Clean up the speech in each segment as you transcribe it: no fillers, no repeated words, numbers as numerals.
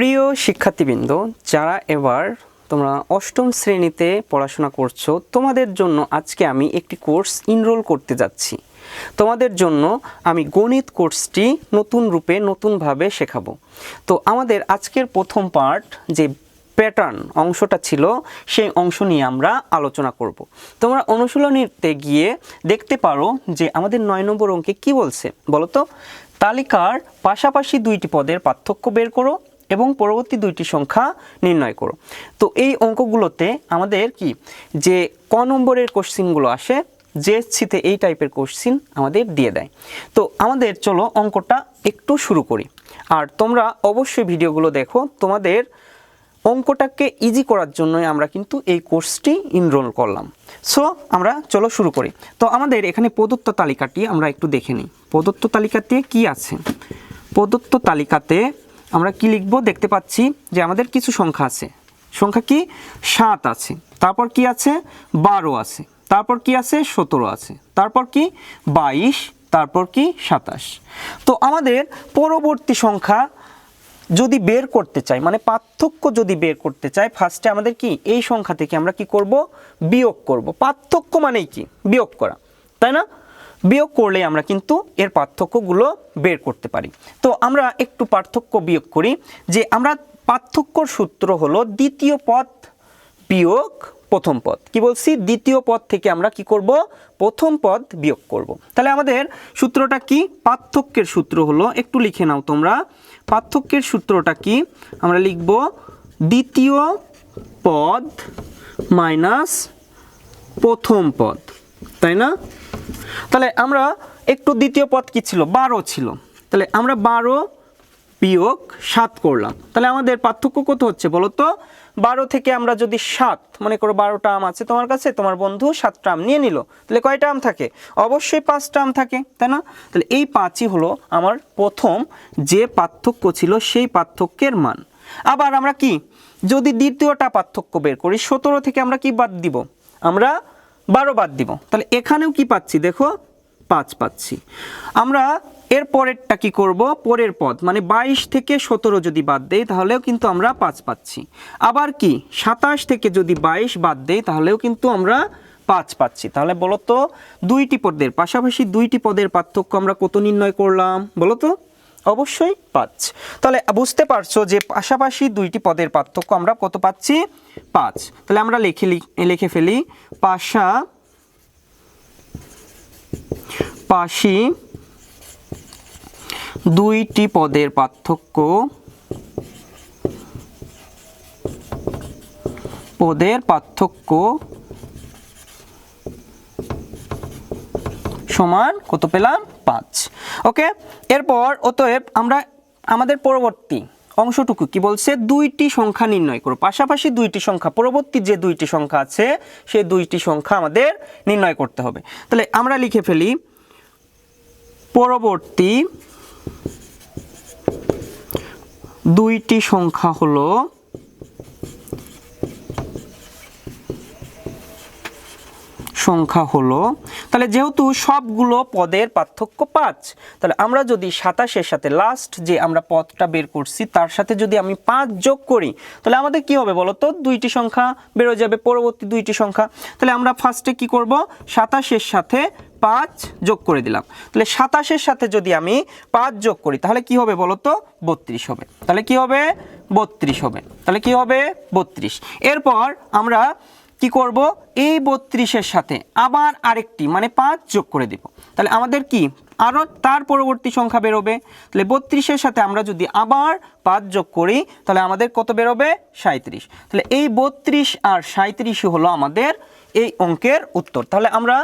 প্রিয় শিক্ষার্থীবৃন্দ, যারা এবার তোমরা অষ্টম শ্রেণীতে পড়াশোনা করছো, তোমাদের জন্য আজকে আমি একটি কোর্স এনরোল করতে যাচ্ছি। তোমাদের জন্য আমি গণিত কোর্সটি নতুন রূপে নতুনভাবে শেখাবো। তো আমাদের আজকের প্রথম পার্ট যে প্যাটার্ন অংশটা ছিল, সেই অংশ নিয়ে আমরা আলোচনা করব। তোমরা অনুশীলনীতে গিয়ে দেখতে পারো যে আমাদের 9 নম্বর অঙ্কে কি বলছে বলো তো। তালিকার পাশাপাশি দুইটি পদের পার্থক্য বের করো এবং পরবর্তী দুইটি সংখ্যা নির্ণয় করো। তো এই অঙ্কগুলোতে আমাদের কি যে ক নম্বরের কোশ্চিনগুলো আসে, জেএসসিতে এই টাইপের কোশ্চিন আমাদের দিয়ে দেয়। তো আমাদের চলো অঙ্কটা একটু শুরু করি। আর তোমরা অবশ্যই ভিডিওগুলো দেখো, তোমাদের অঙ্কটাকে ইজি করার জন্যই আমরা কিন্তু এই কোর্সটি এনরোল করলাম। সো আমরা চলো শুরু করি। তো আমাদের এখানে প্রদত্ত তালিকাটি আমরা একটু দেখে নিই। প্রদত্ত তালিকাতে কি আছে? প্রদত্ত তালিকাতে আমরা কি লিখব? দেখতে পাচ্ছি যে আমাদের কিছু সংখ্যা আছে। সংখ্যা কি? 7 আছে, তারপর কি আছে? 12 আছে, তারপর কি আছে? 17 আছে, তারপর কি? 22, তারপর কি? 27। তো আমাদের পরবর্তী সংখ্যা যদি বের করতে চাই, মানে পার্থক্য যদি বের করতে চাই, ফার্স্টে আমাদের কি এই সংখ্যা থেকে আমরা কি করব? বিয়োগ করব। পার্থক্য মানেই কি? বিয়োগ করা, তাই না? বিয়োগ করলে আমরা কিন্তু এর পার্থক্যগুলো বের করতে পারি। তো আমরা একটু পার্থক্য বিয়োগ করি। যে আমরা পার্থক্যর সূত্র হলো দ্বিতীয় পদ বিয়োগ প্রথম পদ। কি বলছি? দ্বিতীয় পদ থেকে আমরা কি করব? প্রথম পদ বিয়োগ করব। তাহলে আমাদের সূত্রটা কি? পার্থক্যের সূত্র হলো, একটু লিখে নাও তোমরা। পার্থক্যের সূত্রটা কি? আমরা লিখব দ্বিতীয় পদ মাইনাস প্রথম পদ, তাই না? তাহলে আমরা একটু দ্বিতীয় পদ কি ছিল? 12 ছিল। তাহলে আমরা 12 বিয়োগ 7 করলাম। তাহলে আমাদের পার্থক্য কত হচ্ছে বলো তো? 12 থেকে আমরা যদি 7, মনে করো 12টা আম আছে তোমার কাছে, তোমার বন্ধু 7টা আম নিয়ে নিল, তাহলে কয়টা আম থাকে? অবশ্যই 5টা আম থাকে, তাই না? তাহলে এই 5ই হলো আমার প্রথম যে পার্থক্য ছিল, সেই পার্থক্যের মান। আবার আমরা কি যদি দ্বিতীয়টা পার্থক্য বের করি, 17 থেকে আমরা কি বাদ দিব? আমরা 12 বাদ দিব। তাহলে এখানেও কি পাচ্ছি? দেখো 5 পাচ্ছি। আমরা এর পরেরটা কি করব? পরের পদ মানে 22 থেকে 17 যদি বাদ দেই, তাহলেও কিন্তু আমরা 5 পাচ্ছি। আবার কি 27 থেকে যদি 22 বাদ দেই, তাহলেও কিন্তু আমরা 5 পাচ্ছি। তাহলে বলো তো, দুইটি পদের পাশাপাশি দুইটি পদের পার্থক্য আমরা কত নির্ণয় করলাম বলো তো? অবশ্যই 5। তাহলে বুঝতে পারছো যে পাশাপাশি দুইটি পদের পার্থক্য আমরা কত পাচ্ছি? 5। তাহলে আমরা লিখে ফেলি পাশাপাশি দুইটি পদের পার্থক্য সমান কত পেলাম? 5। ওকে, এরপর অতএব আমরা আমাদের পরবর্তী অংশটুকু কি বলছে? দুইটি সংখ্যা নির্ণয় করো। পাশাপাশি দুইটি সংখ্যা, পরবর্তী যে দুইটি সংখ্যা আছে, সেই দুইটি সংখ্যা আমাদের নির্ণয় করতে হবে। তাহলে আমরা লিখে ফেলি পরবর্তী দুইটি সংখ্যা হলো তাহলে যেহেতু সবগুলো পদের পার্থক্য 5, তাহলে আমরা যদি 27-এর সাথে লাস্ট যে আমরা পদটা বের করছি তার সাথে যদি আমি 5 যোগ করি, তাহলে আমাদের কি হবে বলো তো? দুইটি সংখ্যা বেরো যাবে, পরবর্তী দুইটি সংখ্যা। তাহলে আমরা ফার্স্টে কি করব? 27-এর সাথে 5 যোগ করে দিলাম। তাহলে 27-এর সাথে যদি আমি 5 যোগ করি, তাহলে কি হবে বলো তো? 32 হবে। তাহলে কি হবে? 32 হবে। তাহলে কি হবে? 32। এরপর আমরা কি করব? এই 32-এর সাথে আবার আরেকটি মানে 5 যোগ করে দেব। তাহলে আমাদের কি আরও তার পরবর্তী সংখ্যা বেরোবে। তাহলে 32-এর সাথে আমরা যদি আবার 5 যোগ করি, তাহলে আমাদের কত বেরোবে? 37। তাহলে এই 32 আর 37 হলো আমাদের এই অঙ্কের উত্তর। তাহলে আমরা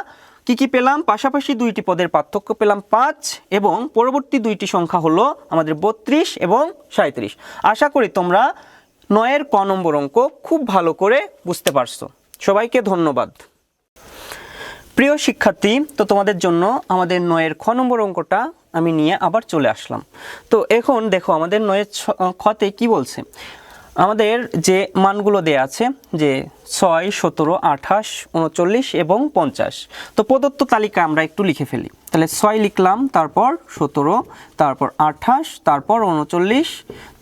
কি পেলাম? পাশাপাশি দুইটি পদের পার্থক্য পেলাম 5, এবং পরবর্তী দুইটি সংখ্যা হলো আমাদের 32 এবং 37। আশা করি তোমরা 9-এর ক নম্বর অঙ্ক খুব ভালো করে বুঝতে পারছো। সবাইকে ধন্যবাদ। প্রিয় শিক্ষার্থী, তো তোমাদের জন্য আমাদের 9-এর খ নম্বর অঙ্কটা আমি নিয়ে আবার চলে আসলাম। তো এখন দেখো আমাদের 9-এর খতে কি বলছে। আমাদের যে মানগুলো দেয়া আছে যে 6, 17, 28, 39 এবং 50। তো প্রদত্ত তালিকা আমরা একটু লিখে ফেলি। তাহলে 6 লিখলাম, তারপর 17, তারপর 28, তারপর 39,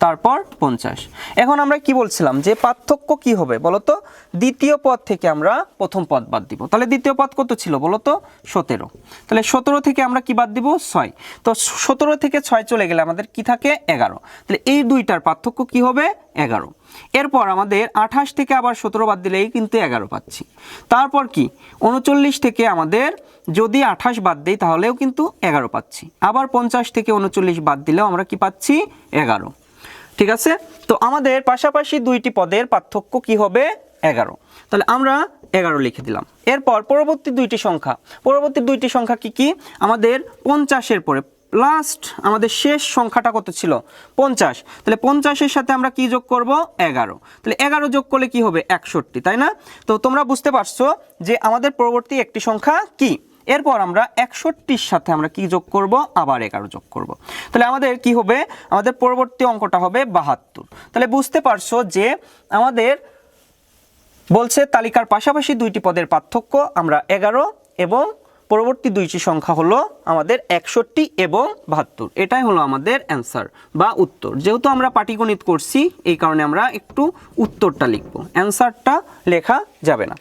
তারপর 50। এখন আমরা কি বলছিলাম যে পার্থক্য কি হবে বলো তো? দ্বিতীয় পদ থেকে আমরা প্রথম পদ বাদ দিব। তাহলে দ্বিতীয় পদ কত ছিল বলো তো? 17। তাহলে 17 থেকে আমরা কি বাদ দিব? 6। তো 17 থেকে 6 চলে গেলে আমাদের কি থাকে? 11। তাহলে এই দুইটার পার্থক্য কি হবে? 11। এরপর আমাদের 28 থেকে আবার 17 বাদ দিলেই কিন্তু 11 পাচ্ছি। তারপর কি 39 থেকে আমাদের যদি 28 বাদ দেই তাহলেও কিন্তু 11 পাচ্ছি। আবার 50 থেকে 39 বাদ দিলেও আমরা কি পাচ্ছি? 11। ঠিক আছে, তো আমাদের পাশাপাশি দুইটি পদের পার্থক্য কি হবে? 11। তাহলে আমরা 11 লিখে দিলাম। এরপর পরবর্তী দুইটি সংখ্যা কি কি? আমাদের 50-এর পরে লাস্ট আমাদের শেষ সংখ্যাটা কত ছিল? 50। তাহলে 50-এর সাথে আমরা কি যোগ করব? 11। তাহলে 11 যোগ করলে কি হবে? 61, তাই না? তো তোমরা বুঝতে পারছো যে আমাদের পরবর্তী একটি সংখ্যা কি। এরপর আমরা 61-র সাথে আমরা কি যোগ করব? আবার 11 যোগ করব। তাহলে আমাদের কি হবে? আমাদের পরবর্তী অঙ্কটা হবে 72। তাহলে বুঝতে পারছো যে আমাদের বলছে তালিকার পাশাপাশি দুইটি পদের পার্থক্য আমরা 11 এবং পরবর্তী দুইটি সংখ্যা হলো আমাদের 61 এবং 72। এটাই হলো আমাদের অ্যান্সার বা উত্তর। যেহেতু আমরা পাটিগণিত করছি এই কারণে আমরা একটু উত্তরটা লিখব, অ্যান্সারটা লেখা যাবে না।